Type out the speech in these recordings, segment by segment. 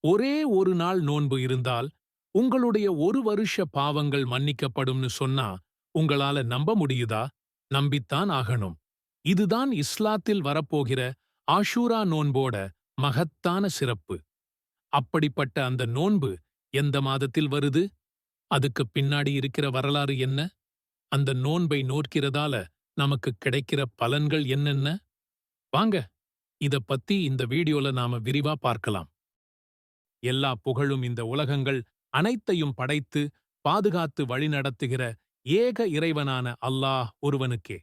ஒரே ஒரு நாள் நோன்பு இருந்தால் உங்களுடைய ஒரு வருஷ பாவங்கள் மன்னிக்கப்படும்னு சொன்னா உங்களால நம்ப முடியுதா? நம்பித்தான் ஆகணும். இதுதான் இஸ்லாத்தில் வரப்போகிற ஆஷூரா நோன்போட மகத்தான சிறப்பு. அப்படிப்பட்ட அந்த நோன்பு எந்த மாதத்தில் வருது? அதுக்கு பின்னாடி இருக்கிற வரலாறு என்ன? அந்த நோன்பை நோக்கிறதால நமக்கு கிடைக்கிற பலன்கள் என்னென்ன? வாங்க, இத பத்தி இந்த வீடியோல நாம விரிவா பார்க்கலாம். எல்லா புகழும் இந்த உலகங்கள் அனைத்தையும் படைத்து பாதுகாத்து வழிநடத்துகிற ஏக இறைவனான அல்லாஹ் ஒருவனுக்கே.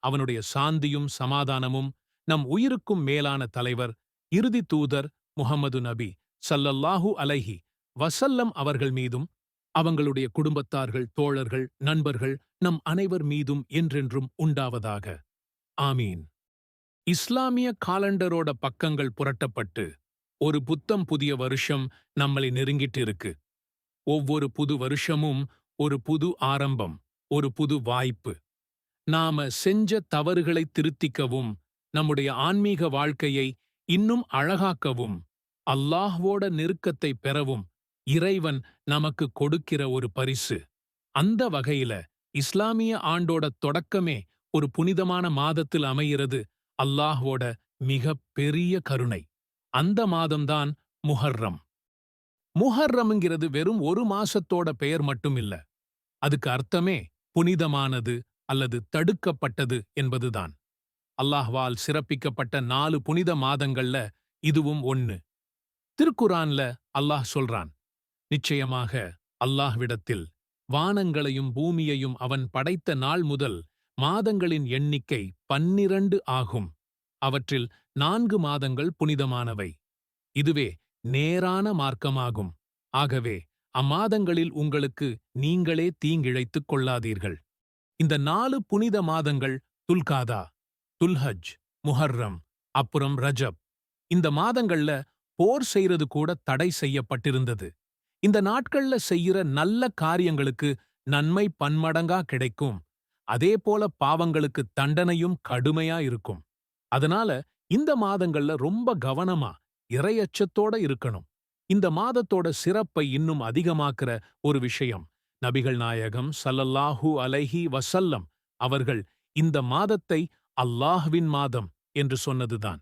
அவனுடைய சாந்தியும் சமாதானமும் நம் உயிருக்கும் மேலான தலைவர் இறுதி தூதர் முஹம்மது நபி ஸல்லல்லாஹு அலைஹி வஸல்லம் அவர்கள் மீதும் அவங்களுடைய குடும்பத்தார்கள், தோழர்கள், நண்பர்கள், நம் அனைவர் மீதும் என்றென்றும் உண்டாவதாக. ஆமீன். இஸ்லாமிய காலண்டரோட பக்கங்கள் புரட்டப்பட்டு ஒரு புத்தம் புதிய வருஷம் நம்மளை நெருங்கிட்டு இருக்கு. ஒவ்வொரு புது வருஷமும் ஒரு புது ஆரம்பம், ஒரு புது வாய்ப்பு. நாம செஞ்ச தவறுகளை திருத்திக்கவும், நம்முடைய ஆன்மீக வாழ்க்கையை இன்னும் அழகாக்கவும், அல்லாஹ்வோட நெருக்கத்தை பெறவும் இறைவன் நமக்கு கொடுக்கிற ஒரு பரிசு. அந்த வகையில இஸ்லாமிய ஆண்டோட தொடக்கமே ஒரு புனிதமான மாதத்தில் அமைகிறது. அல்லாஹ்வோட மிக பெரிய கருணை. அந்த மாதம்தான் முஹர்ரம். முஹர்ரம்ங்கிறது வெறும் ஒரு மாசத்தோட பெயர் மட்டும் இல்ல. அதுக்கு அர்த்தமே புனிதமானது அல்லது தடுக்கப்பட்டது என்பதுதான். அல்லாஹ்வால் சிறப்பிக்கப்பட்ட 4 புனித மாதங்கள்ல இதுவும் ஒன்னு. திருக்குரான்ல அல்லாஹ் சொல்றான், நிச்சயமாக அல்லாஹ்விடத்தில் வானங்களையும் பூமியையும் அவன் படைத்த நாள் முதல் மாதங்களின் எண்ணிக்கை 12 ஆகும். அவற்றில் 4 மாதங்கள் புனிதமானவை. இதுவே நேரான மார்க்கமாகும். ஆகவே அம்மாதங்களில் உங்களுக்கு நீங்களே தீங்கிழைத்துக் கொள்ளாதீர்கள். இந்த 4 புனித மாதங்கள் துல்காதா, துல்ஹஜ், முஹர்ரம், அப்புறம் ரஜப். இந்த மாதங்கள்ல போர் செய்யறது கூட தடை செய்யப்பட்டிருந்தது. இந்த நாட்கள்ல செய்யற நல்ல காரியங்களுக்கு நன்மை பன்மடங்கா கிடைக்கும். அதே போல பாவங்களுக்கு தண்டனையும் கடுமையா இருக்கும். அதனால இந்த மாதங்கள்ல ரொம்ப கவனமா இறையச்சத்தோட இருக்கணும். இந்த மாதத்தோட சிறப்பை இன்னும் அதிகமாக்குற ஒரு விஷயம், நபிகள் நாயகம் ஸல்லல்லாஹு அலைஹி வஸல்லம் அவர்கள் இந்த மாதத்தை அல்லாஹ்வின் மாதம் என்று சொன்னதுதான்.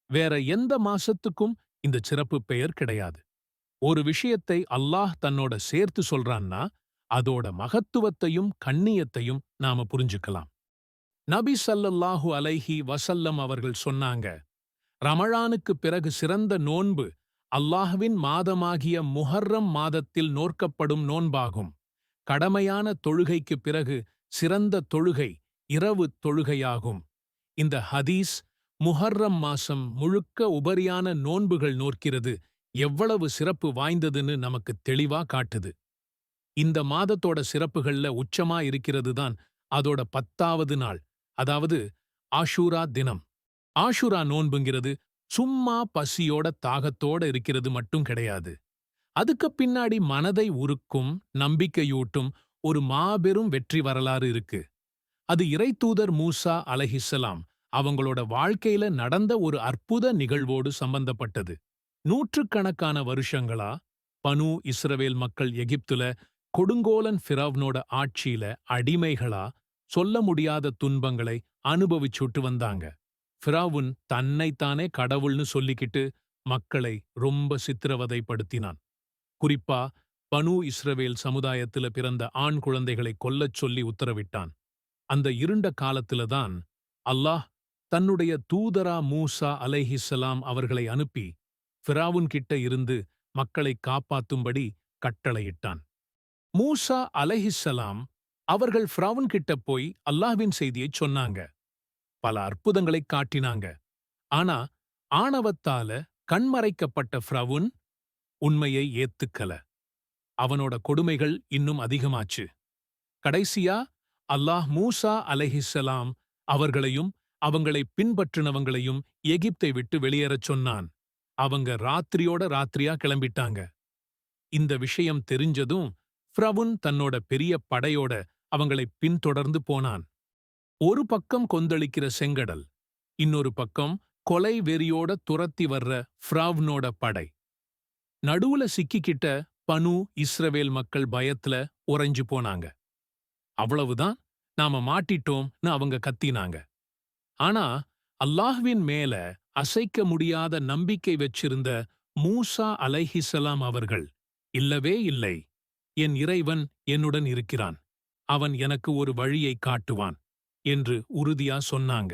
வேற எந்த மாசத்துக்கும் இந்த சிறப்பு பெயர் கிடையாது. ஒரு விஷயத்தை அல்லாஹ் தன்னோட சேர்த்து சொல்றான்னா அதோட மகத்துவத்தையும் கண்ணியத்தையும் நாம புரிஞ்சுக்கலாம். நபி ஸல்லல்லாஹு அலைஹி வஸல்லம் அவர்கள் சொன்னாங்க, ரமழானுக்குப் பிறகு சிறந்த நோன்பு அல்லாஹ்வின் மாதமாகிய முஹர்ரம் மாதத்தில் நோற்கப்படும் நோன்பாகும். கடமையான தொழுகைக்குப் பிறகு சிறந்த தொழுகை இரவு தொழுகையாகும். இந்த ஹதீஸ் முஹர்ரம் மாசம் முழுக்க உபரியான நோன்புகள் நோற்கிறது எவ்வளவு சிறப்பு வாய்ந்ததுன்னு நமக்கு தெளிவா காட்டுது. இந்த மாதத்தோட சிறப்புகள்ல உச்சமா இருக்கிறதுதான் அதோட 10வது நாள், அதாவது ஆஷூரா தினம். ஆஷுரா நோன்புங்கிறது சும்மா பசியோட தாகத்தோட இருக்கிறது மட்டும் கிடையாது. அதுக்கு பின்னாடி மனதை உருக்கும், நம்பிக்கையூட்டும் ஒரு மாபெரும் வெற்றி வரலாறு இருக்கு. அது இறைத்தூதர் மூசா அலைஹிஸ்ஸலாம் அவங்களோட வாழ்க்கையில நடந்த ஒரு அற்புத நிகழ்வோடு சம்பந்தப்பட்டது. நூற்றுக்கணக்கான வருஷங்களா பனு இஸ்ரவேல் மக்கள் எகிப்துல கொடுங்கோலன் ஃபிரௌனோட ஆட்சியில அடிமைகளா சொல்ல முடியாத துன்பங்களை அனுபவிச்சுட்டு வந்தாங்க. ஃபிரௌன் தன்னைத்தானே கடவுள்னு சொல்லிக்கிட்டு மக்களை ரொம்ப சித்திரவதைப்படுத்தினான். குறிப்பா பனு இஸ்ரவேல் சமுதாயத்துல பிறந்த ஆண் குழந்தைகளை கொல்லச் சொல்லி உத்தரவிட்டான். அந்த இருண்ட காலத்தில்தான் அல்லாஹ் தன்னுடைய தூதரா மூசா அலைஹிஸ்ஸலாம் அவர்களை அனுப்பி ஃபிரௌன் கிட்ட இருந்து மக்களை காப்பாத்தும்படி கட்டளையிட்டான். மூசா அலைஹிஸ்ஸலாம் அவர்கள் ஃபிரௌன் கிட்ட போய் அல்லாஹ்வின் செய்தியைச் சொன்னாங்க. பல அற்புதங்களைக் காட்டினாங்க. ஆனா ஆணவத்தால கண்மறைக்கப்பட்ட ஃபிரௌன் உண்மையை ஏத்துக்கல. அவனோட கொடுமைகள் இன்னும் அதிகமாச்சு. கடைசியா அல்லாஹ் மூசா அலைஹிஸ்ஸலாம் அவர்களையும் அவங்களை பின்பற்றினவங்களையும் எகிப்தை விட்டு வெளியேறச் சொன்னான். அவங்க ராத்திரியோட ராத்திரியா கிளம்பிட்டாங்க. இந்த விஷயம் தெரிஞ்சதும் ஃபிரௌன் தன்னோட பெரிய படையோட அவங்களை பின்தொடர்ந்து போனான். ஒரு பக்கம் கொந்தளிக்கிற செங்கடல், இன்னொரு பக்கம் கொலை வெறியோட துரத்தி வர்ற ஃபிரௌனோட படை. நடுவுல சிக்கிக்கிட்ட பனு இஸ்ரவேல் மக்கள் பயத்துல உறைஞ்சு போனாங்க. அவ்வளவுதான், நாம மாட்டிட்டோம்னு அவங்க கத்தினாங்க. ஆனா அல்லாஹ்வின் மேல அசைக்க முடியாத நம்பிக்கை வச்சிருந்த மூசா அலைஹிஸ்ஸலாம் அவர்கள், இல்லவே இல்லை, என் இறைவன் என்னுடன் இருக்கிறான், அவன் எனக்கு ஒரு வழியை காட்டுவான் என்று உறுதியா சொன்னாங்க.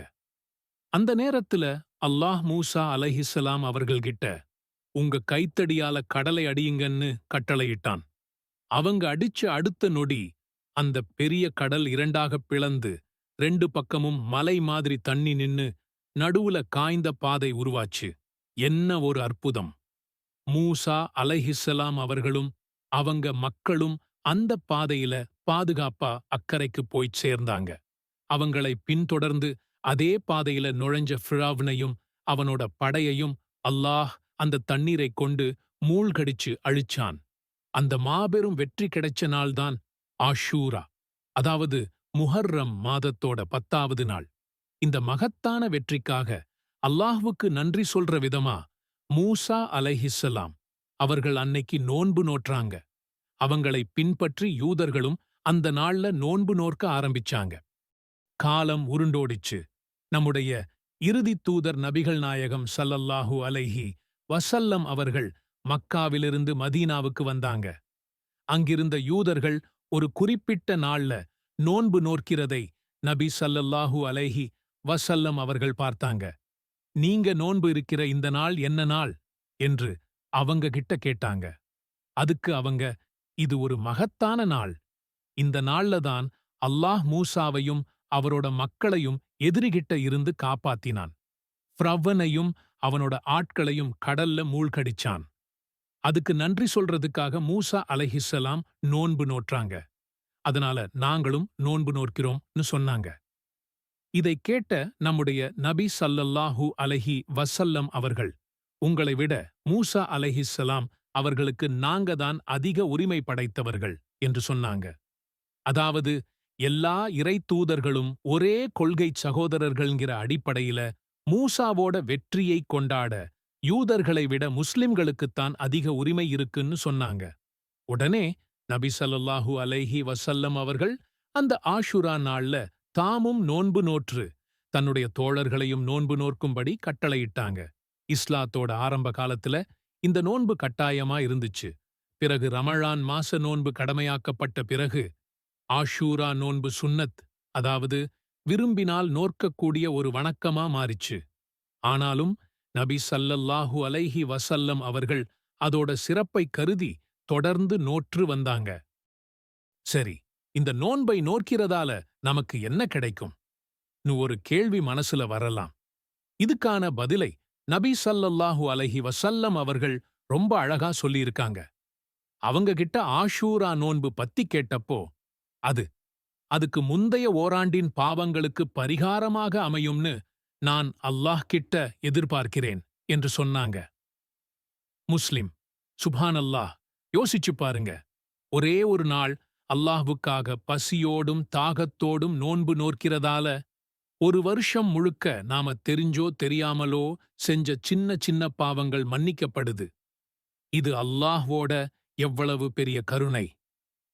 அந்த நேரத்துல அல்லாஹ் மூசா அலைஹிஸ்ஸலாம் அவர்கள்கிட்ட உங்க கைத்தடியால கடலை அடியுங்கன்னு கட்டளையிட்டான். அவங்க அடிச்ச அடுத்த நொடி அந்த பெரிய கடல் இரண்டாகப் பிளந்து 2 பக்கமும் மலை மாதிரி தண்ணி நின்னு நடுவுல காய்ந்த பாதை உருவாச்சு. என்ன ஒரு அற்புதம்! மூசா அலைஹிஸ்ஸலாம் அவர்களும் அவங்க மக்களும் அந்த பாதையில பாதுகாப்பா அக்கரைக்கு போய்ச் சேர்ந்தாங்க. அவங்களை பின்தொடர்ந்து அதே பாதையில நுழைஞ்ச ஃபிரௌனையும் அவனோட படையையும் அல்லாஹ் அந்த தண்ணீரைக் கொண்டு மூழ்கடிச்சு அழிச்சான். அந்த மாபெரும் வெற்றி கிடைச்ச நாள்தான் ஆஷூரா, அதாவது முஹர்ரம் மாதத்தோட 10வது நாள். இந்த மகத்தான வெற்றிக்காக அல்லாஹ்வுக்கு நன்றி சொல்ற விதமா மூசா அலைஹிஸ்ஸலாம் அவர்கள் அன்னைக்கு நோன்பு நோற்றாங்க. அவங்களை பின்பற்றி யூதர்களும் அந்த நாள்ல நோன்பு நோற்க ஆரம்பிச்சாங்க. காலம் உருண்டோடிச்சு. நம்முடைய இறுதித் தூதர் நபிகள் நாயகம் ஸல்லல்லாஹு அலைஹி வஸல்லம் அவர்கள் மக்காவிலிருந்து மதீனாவுக்கு வந்தாங்க. அங்கிருந்த யூதர்கள் ஒரு குறிப்பிட்ட நாள்ல நோன்பு நோற்கிறதை நபி ஸல்லல்லாஹு அலைஹி வஸல்லம் அவர்கள் பார்த்தாங்க. நீங்க நோன்பு இருக்கிற இந்த நாள் என்ன நாள் என்று அவங்க கிட்ட கேட்டாங்க. அதுக்கு அவங்க, இது ஒரு மகத்தான நாள். இந்த நாள்ல தான் அல்லாஹ் மூசாவையும் அவரோட மக்களையும் எதிரிகிட்ட இருந்து காப்பாத்தினான். ஃபிரௌனையும் அவனோட ஆட்களையும் கடல்ல மூழ்கடிச்சான். அதுக்கு நன்றி சொல்றதுக்காக மூசா அலைஹிஸ்ஸலாம் நோன்பு நோற்றாங்க. அதனால நாங்களும் நோன்பு நோற்கிறோம்னு சொன்னாங்க. இதை கேட்ட நம்முடைய நபி ஸல்லல்லாஹு அலைஹி வஸல்லம் அவர்கள், உங்களை விட மூசா அலைஹிஸ்ஸலாம் அவர்களுக்கு நாங்க தான் அதிக உரிமை படைத்தவர்கள் என்று சொன்னாங்க. அதாவது எல்லா இறை தூதர்களும் ஒரே கொள்கை சகோதரர்கள்ங்கிற அடிப்படையில மூசாவோட வெற்றியை கொண்டாட யூதர்களை விட முஸ்லிம்களுக்குத்தான் அதிக உரிமை இருக்குன்னு சொன்னாங்க. உடனே நபி ஸல்லல்லாஹு அலைஹி வஸல்லம் அவர்கள் அந்த ஆஷுரா நாள்ல தாமும் நோன்பு நோற்று தன்னுடைய தோழர்களையும் நோன்பு நோற்கும்படி கட்டளையிட்டாங்க. இஸ்லாத்தோட ஆரம்ப காலத்துல இந்த நோன்பு கட்டாயமா இருந்துச்சு. பிறகு ரமழான் மாச நோன்பு கடமையாக்கப்பட்ட பிறகு ஆஷூரா நோன்பு சுன்னத், அதாவது விரும்பினால் நோற்கக்கூடிய ஒரு வணக்கமா மாறிச்சு. ஆனாலும் நபி ஸல்லல்லாஹு அலைஹி வஸல்லம் அவர்கள் அதோட சிறப்பை கருதி தொடர்ந்து நோற்று வந்தாங்க. சரி, இந்த நோன்பை நோக்கிறதால நமக்கு என்ன கிடைக்கும்? ஒரு கேள்வி மனசுல வரலாம். இதுக்கான பதிலை நபி ஸல்லல்லாஹு அலைஹி வஸல்லம் அவர்கள் ரொம்ப அழகா சொல்லியிருக்காங்க. அவங்க கிட்ட ஆஷூரா நோன்பு பத்தி கேட்டப்போ, அதுக்கு முந்தைய ஓராண்டின் பாவங்களுக்கு பரிகாரமாக அமையும்னு நான் அல்லாஹ் கிட்ட எதிர்பார்க்கிறேன் என்று சொன்னாங்க. முஸ்லிம், சுப்ஹானல்லாஹ், யோசிச்சு பாருங்க. ஒரே ஒரு நாள் அல்லாஹ்வுக்காக பசியோடும் தாகத்தோடும் நோன்பு நோக்கிறதால ஒரு வருஷம் முழுக்க நாம தெரிஞ்சோ தெரியாமலோ செஞ்ச சின்ன சின்ன பாவங்கள் மன்னிக்கப்படுது. இது அல்லாஹ்வோட எவ்வளவு பெரிய கருணை!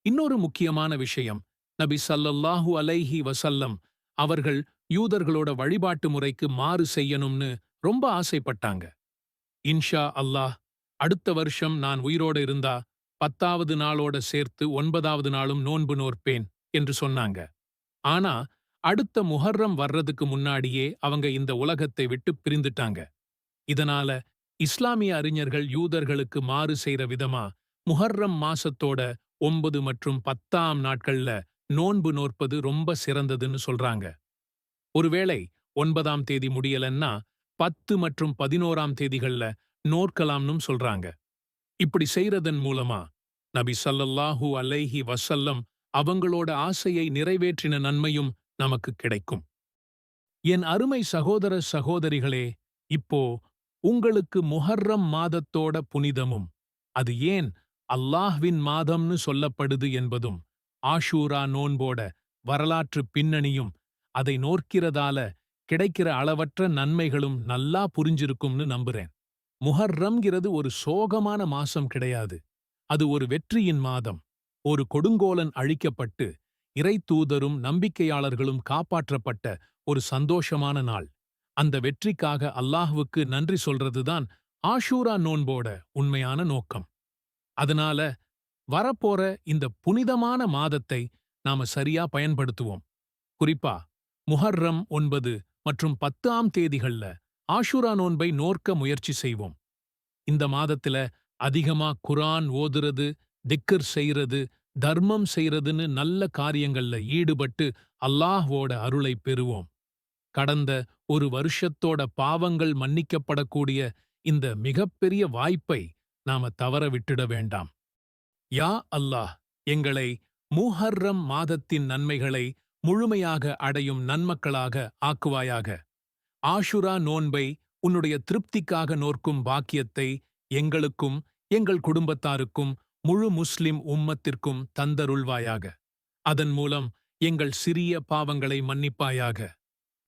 இன்னொரு முக்கியமான விஷயம், நபி ஸல்லல்லாஹு அலைஹி வஸல்லம் அவர்கள் யூதர்களோட வழிபாட்டு முறைக்கு மாறு செய்யணும்னு ரொம்ப ஆசைப்பட்டாங்க. இன்ஷா அல்லாஹ், அடுத்த வருஷம் நான் உயிரோட இருந்தா 10வது நாளோட சேர்த்து 9வது நாளும் நோன்பு நோற்பேன் என்று சொன்னாங்க. ஆனா அடுத்த முஹர்ரம் வர்றதுக்கு முன்னாடியே அவங்க இந்த உலகத்தை விட்டு பிரிந்துட்டாங்க. இதனால இஸ்லாமிய அறிஞர்கள் யூதர்களுக்கு மாறு செய்ற விதமா முஹர்ரம் மாசத்தோட 9 மற்றும் 10ஆம் நாட்கள்ல நோன்பு நோற்பது ரொம்ப சிறந்ததுன்னு சொல்றாங்க. ஒருவேளை 9ஆம் தேதி முடியலன்னா 10 மற்றும் 11ஆம் தேதிகள்ல நோற்கலாம்னும் சொல்றாங்க. இப்படி செய்றதன் மூலமா நபி ஸல்லல்லாஹு அலைஹி வஸல்லம் அவங்களோட ஆசையை நிறைவேற்றின நன்மையும் நமக்கு கிடைக்கும். என் அருமை சகோதர சகோதரிகளே, இப்போ உங்களுக்கு முஹர்ரம் மாதத்தோட புனிதமும், அது ஏன் அல்லாஹ்வின் மாதம்னு சொல்லப்படுது என்பதும், ஆஷூரா நோன்போட வரலாற்று பின்னணியும், அதை நோக்கிறதால கிடைக்கிற அளவற்ற நன்மைகளும் நல்லா புரிஞ்சிருக்கும்னு நம்புறேன். முஹர்ரம்ங்கிறது ஒரு சோகமான மாசம் கிடையாது. அது ஒரு வெற்றியின் மாதம். ஒரு கொடுங்கோலன் அழிக்கப்பட்டு, இறைத்தூதரும் நம்பிக்கையாளர்களும் காப்பாற்றப்பட்ட ஒரு சந்தோஷமான நாள். அந்த வெற்றிக்காக அல்லாஹ்வுக்கு நன்றி சொல்றதுதான் ஆஷூரா நோன்போட உண்மையான நோக்கம். அதனால வரப்போற இந்த புனிதமான மாதத்தை நாம சரியா பயன்படுத்துவோம். குறிப்பா முஹர்ரம் 9 மற்றும் 10ஆம் தேதிகள்ல ஆஷூரா நோன்பை நோர்க்க முயற்சி செய்வோம். இந்த மாதத்துல அதிகமா குர்ஆன் ஓதுறது, திக்ர் செய்றது, தர்மம் செய்றதுன்னு நல்ல காரியங்கள்ல ஈடுபட்டு அல்லாஹ்வோட அருளை பெறுவோம். கடந்த ஒரு வருஷத்தோட பாவங்கள் மன்னிக்கப்படக்கூடிய இந்த மிகப்பெரிய வாய்ப்பை நாம தவற விட்டுட வேண்டாம். யா அல்லாஹ், எங்களை முஹர்ரம் மாதத்தின் நன்மைகளை முழுமையாக அடையும் நன்மக்களாக ஆக்குவாயாக. ஆஷுரா நோன்பை உன்னுடைய திருப்திக்காக நோர்க்கும் பாக்கியத்தை எங்களுக்கும் எங்கள் குடும்பத்தாருக்கும் முழு முஸ்லிம் உம்மத்திற்கும் தந்தருள்வாயாக. அதன் மூலம் எங்கள் சிறிய பாவங்களை மன்னிப்பாயாக.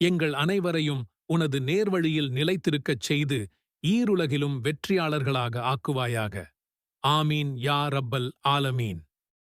எங்கள் அனைவரையும் உனது நேர்வழியில் நிலைத்திருக்கச் செய்து ஈருலகிலும் வெற்றியாளர்களாக ஆக்குவாயாக. ஆமீன் யா ரப்பல் ஆலமீன்.